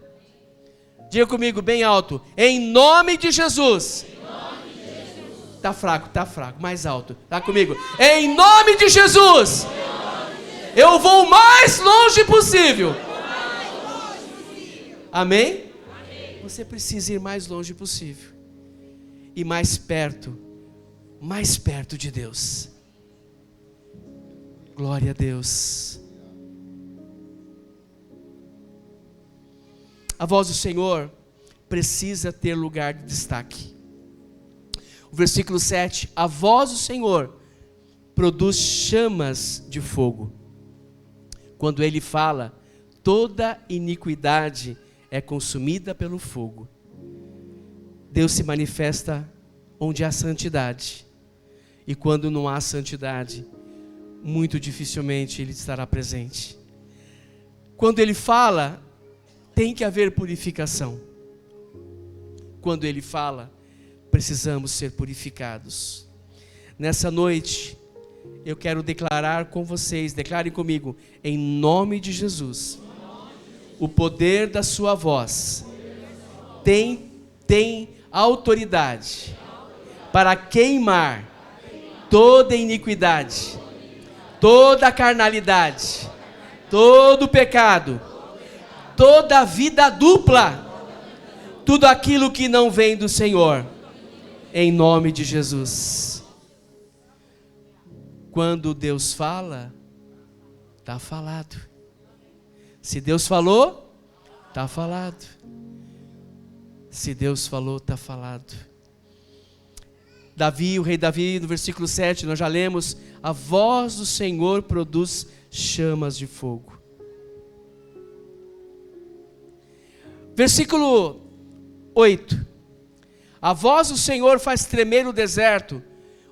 S1: Diga comigo bem alto: em nome de Jesus. Tá fraco, mais alto. Tá comigo? Em nome de Jesus. Eu vou o mais longe possível. Amém? Você precisa ir mais longe possível. E mais perto de Deus. Glória a Deus. A voz do Senhor precisa ter lugar de destaque. O versículo 7, a voz do Senhor produz chamas de fogo. Quando Ele fala, toda iniquidade é consumida pelo fogo. Deus se manifesta onde há santidade. E quando não há santidade, muito dificilmente Ele estará presente. Quando Ele fala, tem que haver purificação. Quando Ele fala, precisamos ser purificados. Nessa noite, eu quero declarar com vocês, declarem comigo, em nome de Jesus, o poder da sua voz tem autoridade para queimar toda iniquidade, toda carnalidade, todo pecado, toda vida dupla, tudo aquilo que não vem do Senhor, em nome de Jesus. Quando Deus fala, está falado. Se Deus falou, está falado. Se Deus falou, está falado. Davi, o rei Davi, no versículo 7, nós já lemos, a voz do Senhor produz chamas de fogo. Versículo 8, a voz do Senhor faz tremer o deserto,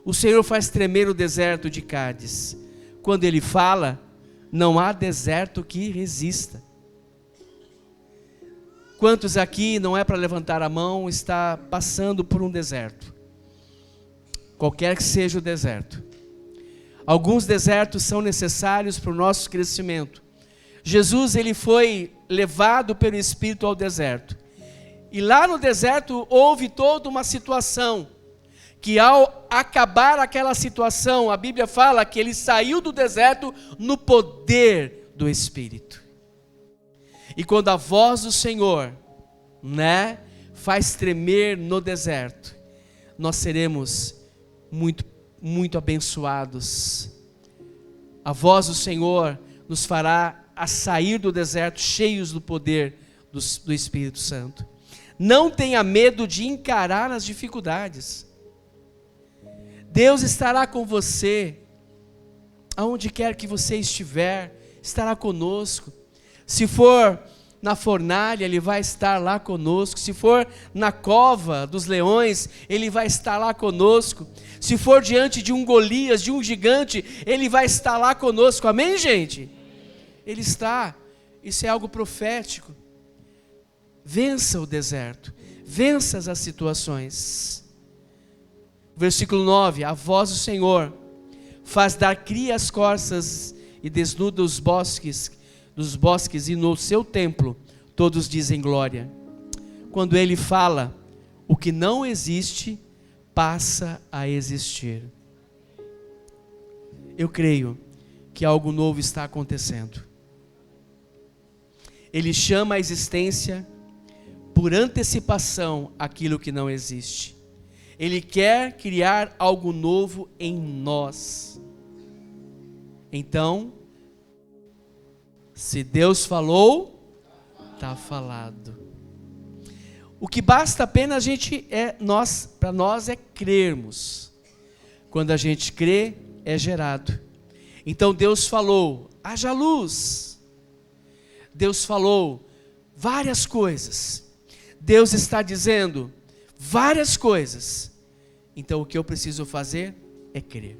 S1: o Senhor faz tremer o deserto de Cádiz. Quando Ele fala, não há deserto que resista. Quantos aqui, não é para levantar a mão, está passando por um deserto? Qualquer que seja o deserto. Alguns desertos são necessários para o nosso crescimento. Jesus, Ele foi levado pelo Espírito ao deserto. E lá no deserto houve toda uma situação, que ao acabar aquela situação, a Bíblia fala que Ele saiu do deserto no poder do Espírito. E quando a voz do Senhor, faz tremer no deserto, nós seremos muito, muito abençoados. A voz do Senhor nos fará a sair do deserto cheios do poder do Espírito Santo. Não tenha medo de encarar as dificuldades. Deus estará com você, aonde quer que você estiver, estará conosco. Se for na fornalha, Ele vai estar lá conosco. Se for na cova dos leões, Ele vai estar lá conosco. Se for diante de um Golias, de um gigante, Ele vai estar lá conosco. Amém, gente? Ele está. Isso é algo profético. Vença o deserto. Vença as situações. Versículo 9, a voz do Senhor faz dar cria às corças e desnuda os bosques, e no seu templo todos dizem glória. Quando Ele fala, o que não existe passa a existir. Eu creio que algo novo está acontecendo. Ele chama a existência por antecipação aquilo que não existe. Ele quer criar algo novo em nós. Então, Se Deus falou, está falado. O que basta apenas para nós é crermos. Quando a gente crê, é gerado. Então Deus falou, haja luz. Deus falou várias coisas. Deus está dizendo várias coisas. Então o que eu preciso fazer é crer.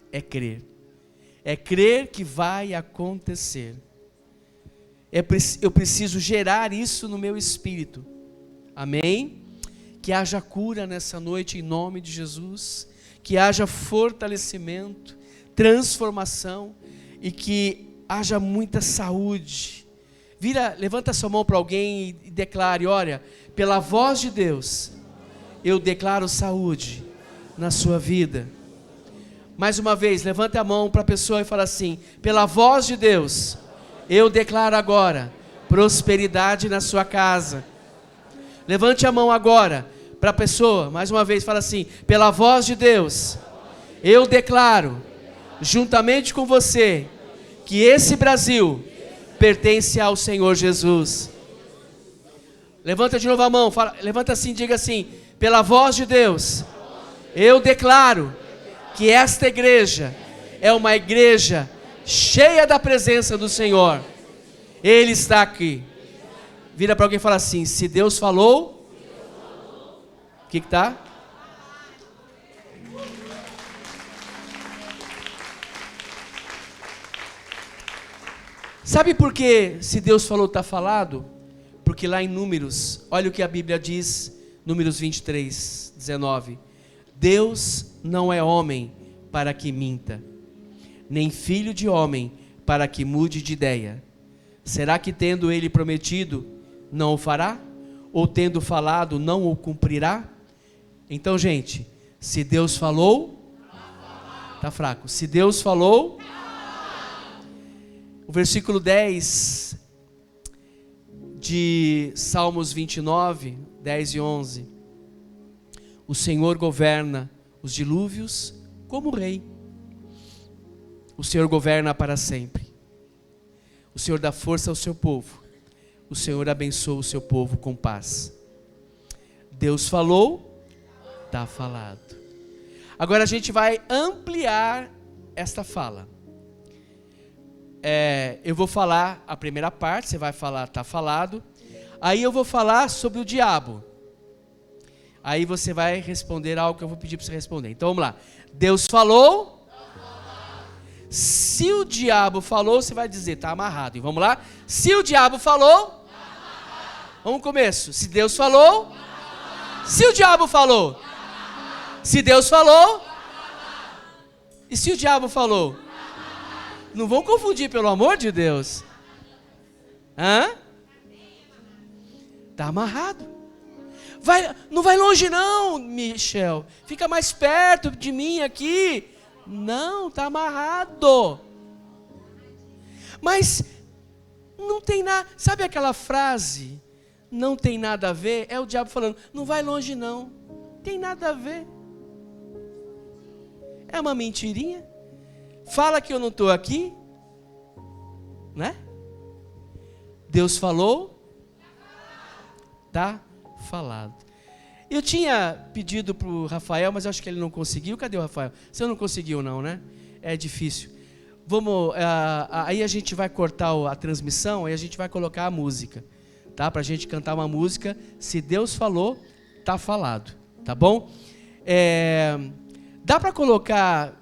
S1: É crer. É crer que vai acontecer. Eu preciso gerar isso no meu espírito. Amém? Que haja cura nessa noite em nome de Jesus. Que haja fortalecimento, transformação e que haja muita saúde. Levanta sua mão para alguém e declare, olha, pela voz de Deus, eu declaro saúde na sua vida. Mais uma vez, levante a mão para a pessoa e fala assim, pela voz de Deus, eu declaro agora prosperidade na sua casa. Levante a mão agora para a pessoa, mais uma vez, fala assim, pela voz de Deus, eu declaro, juntamente com você, que esse Brasil pertence ao Senhor Jesus. Levanta de novo a mão, levanta assim, diga assim, pela voz de Deus, eu declaro que esta igreja é uma igreja cheia da presença do Senhor. Ele está aqui. Vira para alguém e fala assim, se Deus falou, o que está? Sabe por que se Deus falou está falado? Porque lá em Números, olha o que a Bíblia diz, Números 23, 19. Deus não é homem para que minta, nem filho de homem para que mude de ideia. Será que tendo ele prometido, não o fará? Ou tendo falado, não o cumprirá? Então, gente, se Deus falou, está fraco. Se Deus falou, o versículo 10 de Salmos 29, 10 e 11. O Senhor governa os dilúvios como rei. O Senhor governa para sempre. O Senhor dá força ao seu povo. O Senhor abençoa o seu povo com paz. Deus falou, está falado. Agora a gente vai ampliar esta fala. Eu vou falar a primeira parte, você vai falar, está falado. Aí eu vou falar sobre o diabo. Aí você vai responder algo que eu vou pedir para você responder. Então vamos lá. Deus falou. Se o diabo falou, você vai dizer, está amarrado. E vamos lá. Se o diabo falou. Vamos começo. Se Deus falou. Se o diabo falou. Se Deus falou. E se o diabo falou? Não vão confundir, pelo amor de Deus. Está amarrado. Não vai longe não, Michel. Fica mais perto de mim aqui. Não, está amarrado. Mas não tem nada. Sabe aquela frase? Não tem nada a ver. É o diabo falando, não vai longe não. Tem nada a ver. É uma mentirinha. Fala que eu não estou aqui. Né? Deus falou. Está falado. Eu tinha pedido para o Rafael, mas eu acho que ele não conseguiu. Cadê o Rafael? Você não conseguiu não, né? É difícil. Aí a gente vai cortar a transmissão, aí a gente vai colocar a música, tá? Para a gente cantar uma música. Se Deus falou, está falado, tá bom? Dá para colocar...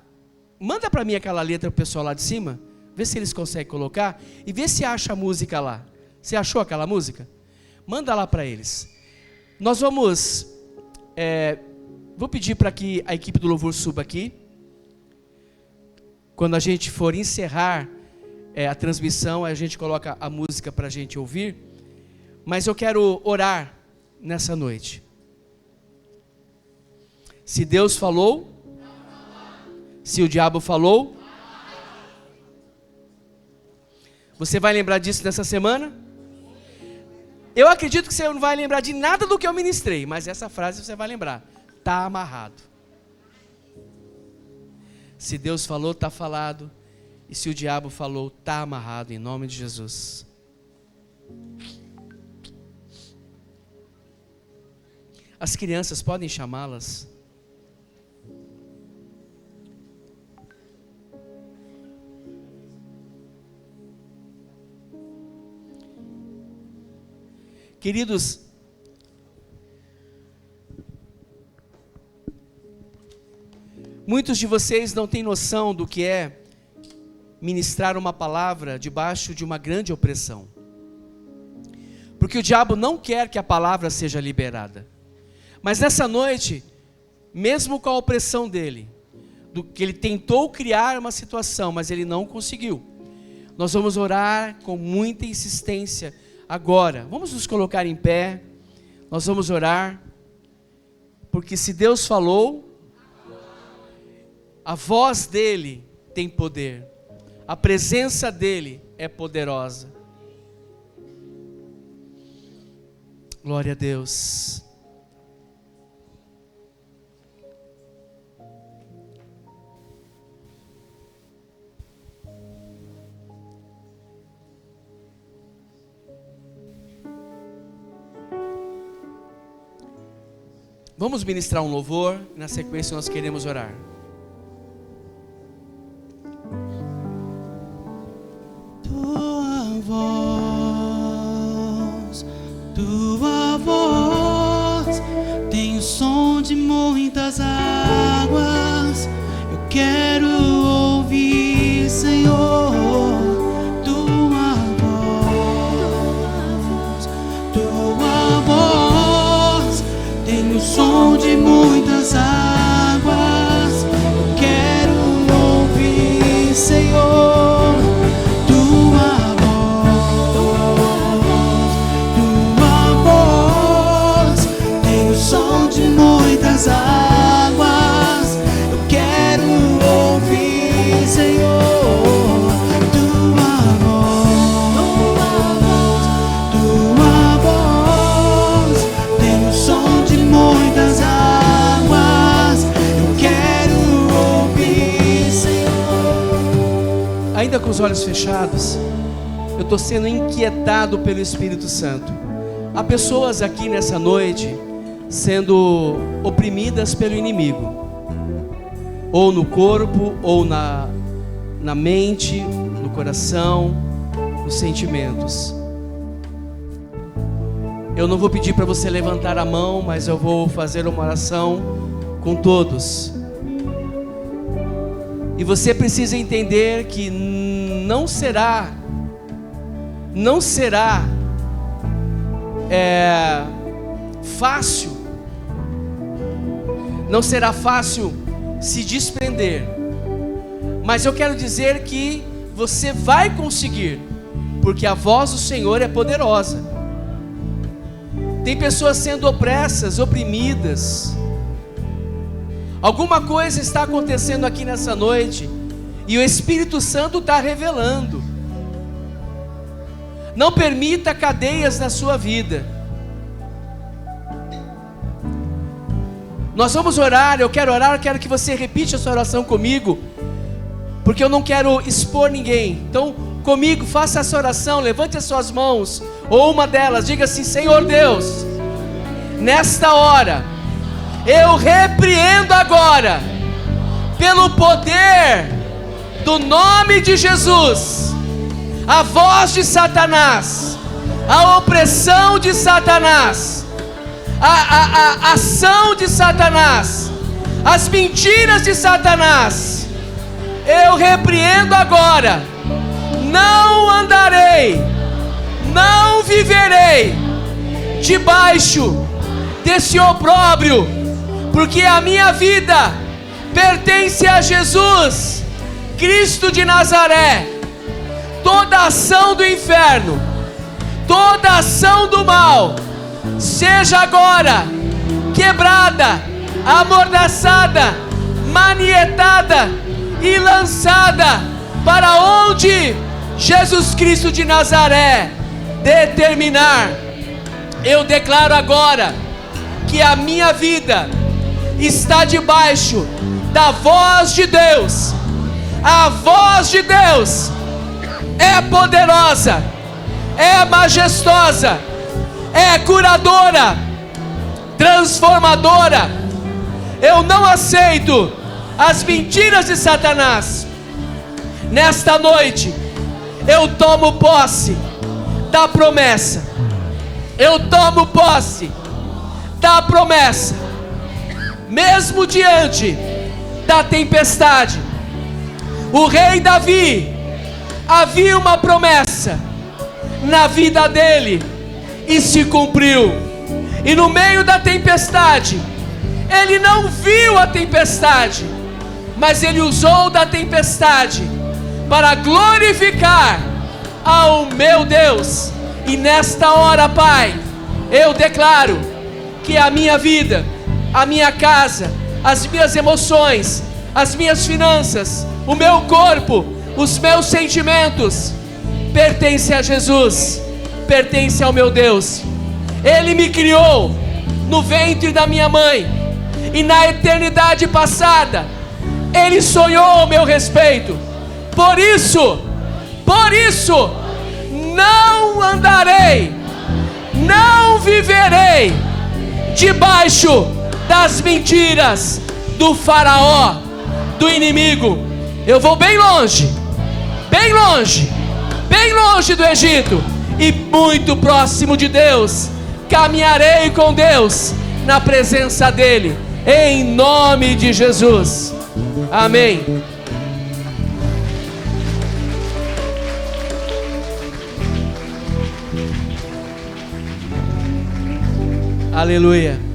S1: Manda para mim aquela letra pro pessoal lá de cima, vê se eles conseguem colocar e vê se acha a música lá. Você achou aquela música? Manda lá para eles. Nós vamos... vou pedir para que a equipe do louvor suba aqui. Quando a gente for encerrar a transmissão, a gente coloca a música para a gente ouvir. Mas eu quero orar nessa noite. Se Deus falou, se o diabo falou, você vai lembrar disso nessa semana? Eu acredito que você não vai lembrar de nada do que eu ministrei, mas essa frase você vai lembrar. Está amarrado. Se Deus falou, está falado. E se o diabo falou, está amarrado em nome de Jesus. As crianças podem chamá-las? Queridos, muitos de vocês não têm noção do que é ministrar uma palavra debaixo de uma grande opressão. Porque o diabo não quer que a palavra seja liberada. Mas nessa noite, mesmo com a opressão dele, do que ele tentou criar uma situação, mas ele não conseguiu, nós vamos orar com muita insistência agora. Vamos nos colocar em pé, nós vamos orar, porque se Deus falou, a voz dele tem poder, a presença dele é poderosa. Glória a Deus. Vamos ministrar um louvor, na sequência nós queremos orar.
S2: Tua voz tem o som de muitas águas. Eu quero ouvir, Senhor, tua voz tem o som de muitas águas. Eu quero ouvir, Senhor, tua voz tem o som de muitas águas. Eu quero ouvir, Senhor, tua voz tem o som de muitas águas. Eu quero ouvir, Senhor.
S1: Ainda com os olhos fechados, eu estou sendo inquietado pelo Espírito Santo. Há pessoas aqui nessa noite sendo oprimidas pelo inimigo, ou no corpo, ou na mente, no coração, nos sentimentos. Eu não vou pedir para você levantar a mão, mas eu vou fazer uma oração com todos. E você precisa entender que não será fácil, não será fácil se desprender, mas eu quero dizer que você vai conseguir, porque a voz do Senhor é poderosa. Tem pessoas sendo opressas, oprimidas. Alguma coisa está acontecendo aqui nessa noite, e o Espírito Santo está revelando. Não permita cadeias na sua vida. Nós vamos orar, eu quero que você repita essa oração comigo, porque eu não quero expor ninguém. Então, comigo, faça essa oração, levante as suas mãos, ou uma delas, diga assim: Senhor Deus, nesta hora, eu repreendo agora, pelo poder do nome de Jesus, a voz de Satanás, a opressão de Satanás, a ação de Satanás, as mentiras de Satanás. Eu repreendo agora. Não andarei, não viverei debaixo desse opróbrio, porque a minha vida pertence a Jesus Cristo de Nazaré. Toda ação do inferno, toda ação do mal, seja agora quebrada, amordaçada, manietada e lançada para onde Jesus Cristo de Nazaré determinar. Eu declaro agora que a minha vida está debaixo da voz de Deus. A voz de Deus é poderosa, é majestosa, é curadora, transformadora. Eu não aceito as mentiras de Satanás. Nesta noite, eu tomo posse da promessa. Eu tomo posse da promessa. Mesmo diante da tempestade, o rei Davi, havia uma promessa na vida dele e se cumpriu. E no meio da tempestade, ele não viu a tempestade, mas ele usou da tempestade para glorificar ao meu Deus. E nesta hora, Pai, eu declaro que a minha vida, a minha casa, as minhas emoções, as minhas finanças, o meu corpo, os meus sentimentos, pertence a Jesus, pertence ao meu Deus. Ele me criou no ventre da minha mãe, e na eternidade passada, Ele sonhou ao meu respeito. Por isso, não andarei, não viverei debaixo das mentiras do faraó, do inimigo. Eu vou bem longe, bem longe, bem longe do Egito, e muito próximo de Deus. Caminharei com Deus na presença dEle, em nome de Jesus. Amém. Aleluia.